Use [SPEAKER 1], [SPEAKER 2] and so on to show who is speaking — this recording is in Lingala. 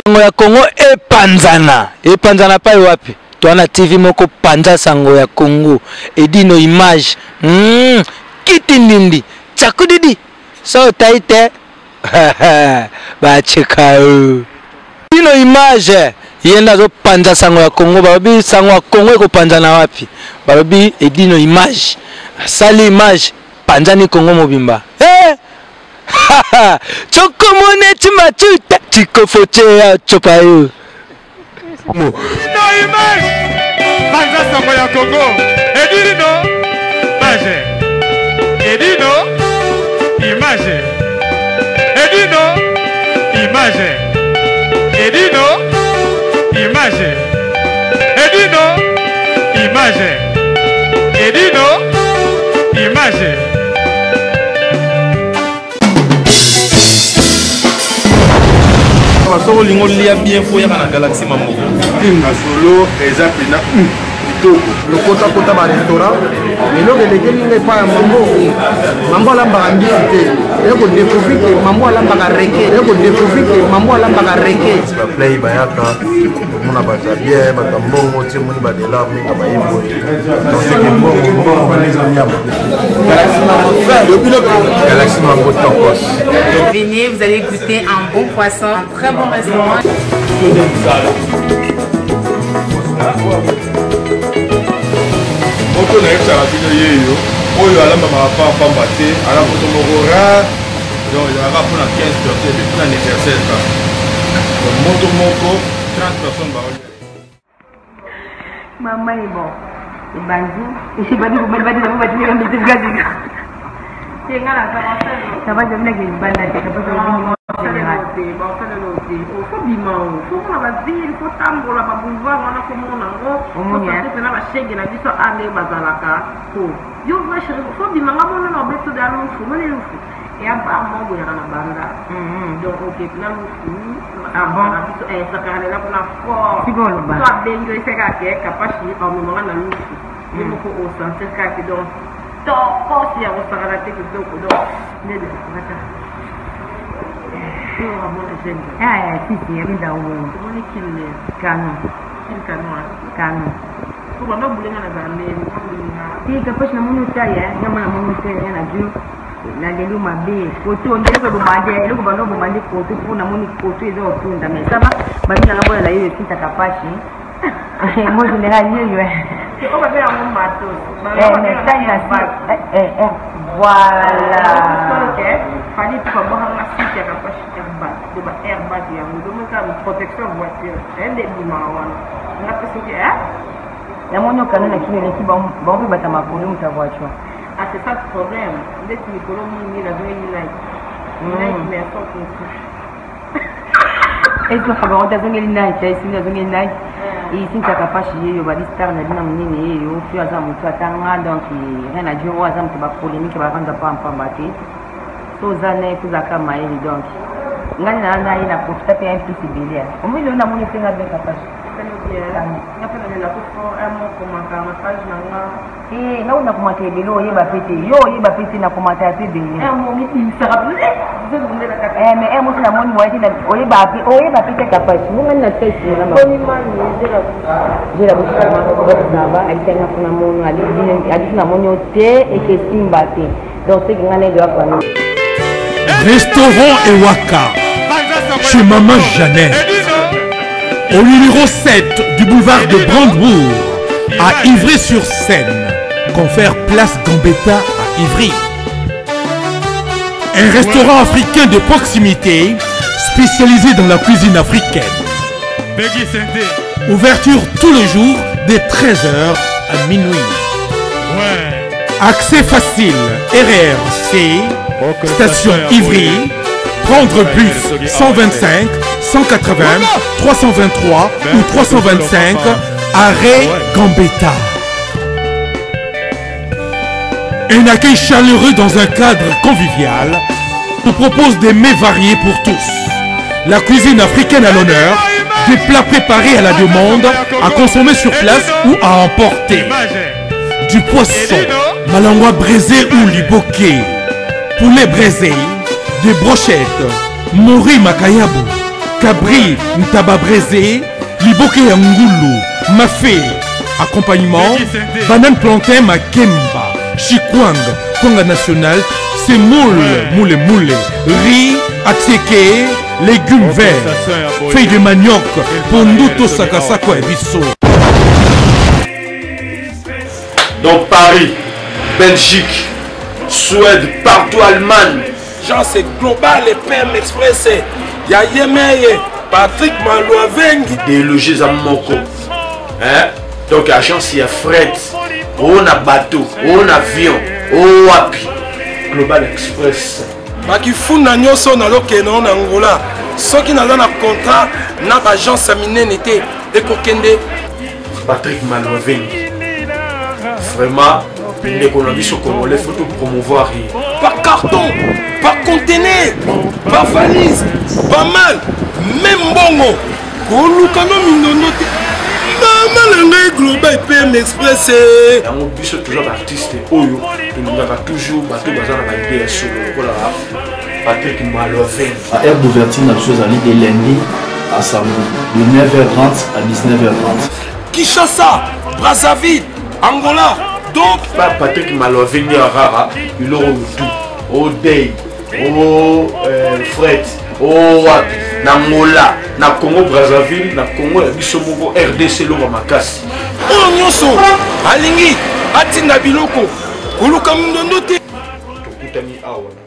[SPEAKER 1] sango ya Congo epanzana pa wapi toana TV moko panza sango ya Congo edino image kitindindi chakudidi so taite ba cheka dino image yenda zo panza sango ya Congo babi sango ya Congo eko panzana wapi babi edino image sali image panzani Congo mobimba chokomone chimachuta chikofoche ya chopayo
[SPEAKER 2] no image panza sango ya Congo edino image edino image edino image edino image edino image edino image
[SPEAKER 3] solo lingo lia bien foya na galaxie mambo
[SPEAKER 2] na solo exemple na kitoko
[SPEAKER 4] le kota ba restaurant mais lo que les lingue pas mambo alamba mbité eko découvrir que mambo alamba reke eko découvrir que mambo alamba reke
[SPEAKER 5] ba play ba yaka mona ba bien ba tambongo ti moni ba de la mi ba yimbo donc c'est que bon ba les onyama Galaxie Mambo Topos.
[SPEAKER 6] Venez, vous allez goûter un bon poisson, un très bon restaurant.
[SPEAKER 2] moto na yebisa bino yeyo oyo alambaka pamba te ala moto moko rare donc ezalaka mpona 15 personnes epi mpona anniversaire kaka moto moko 30 personnes baolia
[SPEAKER 6] Mama est bon. Et Banjou, et je vais vous mettre dans votre vie, mais c'est gazé. C'est grave, ça va devenir une bande à tête, ça va devenir une et à part mon bout, il y a la bande. Donc, ok, là, ah bon, ça carré là pour la force. C'est bon, le bas. Toi, bien, il fait qu'à capacité, en moment là, nous, il faut au centre, c'est qu'à donc, tant qu'il y a au centre, la tête, donc, mais de ah, si, si, il y a mis dans le canon. Canon. Pour moi, vous voulez la bande. Si, capacité, la monotone, il y a mon monotone, il y a la dure. Na lelo mabe koto ondele ko bomande eloko bano bomande koto pour na moni koto ezo otunda mais ça va babina ngabo la yeyo tinta kapashi moi général yeyo c'est on va faire un mato mais ça il a voilà OK fallait pas boire un site ya kapashi herba de ba herba ya mudomo ka protection voiture ende bimawana na pesa que la monyo kanana kile ki ba pe batama ko le muta voiture. Ah, c'est ça le problème. Dès que Nicolas m'a la vraie light, mais à force de est-ce que tu as besoin de night, tu as besoin de night. Et ici, tu as capable de faire des stars, tu as besoin de faire des choses, donc rien à dire, tu as besoin de polémique, tu as besoin de pas en combattre. So zane ku zaka maeli donc. Ngani na na ina profita pe un peu cibélé. Au moins on a mon effet avec capable. Eh, là on a commenté de l'eau, il va péter. Yo, il va péter na commenté à péter. Mais moi la mon moitié là, il va péter capable. Nous on a fait ça. J'ai la bouche là-bas, elle tient na mon ali na mon thé et que simbaté. Donc c'est qu'on a doit prendre.
[SPEAKER 7] Restaurant Ewaka chez Maman Jeannette au numéro 7 du boulevard de Brandebourg à Ivry-sur-Seine, confère place Gambetta à Ivry. Un restaurant africain de proximité spécialisé dans la cuisine africaine. Ouverture tous les jours dès 13h à minuit. Accès facile, RRC, station Ivry, prendre bus 125, 180, 323 ou 325, arrêt Gambetta. Un accueil chaleureux dans un cadre convivial nous propose des mets variés pour tous. La cuisine africaine à l'honneur, des plats préparés à la demande, à consommer sur place ou à emporter. Du poisson, malangwa braisé ou liboké, poulet braisé, des brochettes, mori makayabu, Cabri Ntababreze, Liboke Yangoulou, Mafé. Accompagnement, banane plantain Makemba, Chikwang, Konga national, semoule, moule, riz, atseke, légumes verts, feuilles de manioc, ponduto sakasako et bisso.
[SPEAKER 3] Donc Paris, Belgique, Suède, partout Allemagne.
[SPEAKER 8] Genre c'est global et PM Express. Y'a Yemeye, Patrick Malouavengi.
[SPEAKER 3] Des logis à Moko. Hein? Donc agence il y a fret, on a bateau, on a avion, on a Global Express.
[SPEAKER 8] Baki funa nyoso na lokeno na Angola. Soki na na contrat na agence minene été ekokende
[SPEAKER 3] Patrick Malouavengi. Vraiment, l'économie au Congolais, il faut tout promouvoir.
[SPEAKER 8] Par carton, par conteneur, par valise, pas mal, même bongo. Kolukano minonote. Global PM Express.
[SPEAKER 3] On bise toujours l'artiste Oyo. Il nous a toujours battu dans la idée sur le Patrick Malouavengi.
[SPEAKER 9] À aire d'ouverture, la chose à l'idée lundi à samedi, de 9h30 à 19h30.
[SPEAKER 8] Kinshasa, Brazzaville, Angola. Donc,
[SPEAKER 3] Patrick Malouavengi à Rara, il aura tout. Au Day, au Fret, au Wapi, Angola, na Congo Brazzaville, na Congo Bisomoko, RDC Loma Makasi.
[SPEAKER 8] Oh Nyoso, Alingi, Atina Biloko, Kuluka Mundonote.
[SPEAKER 3] Tokutani Awa.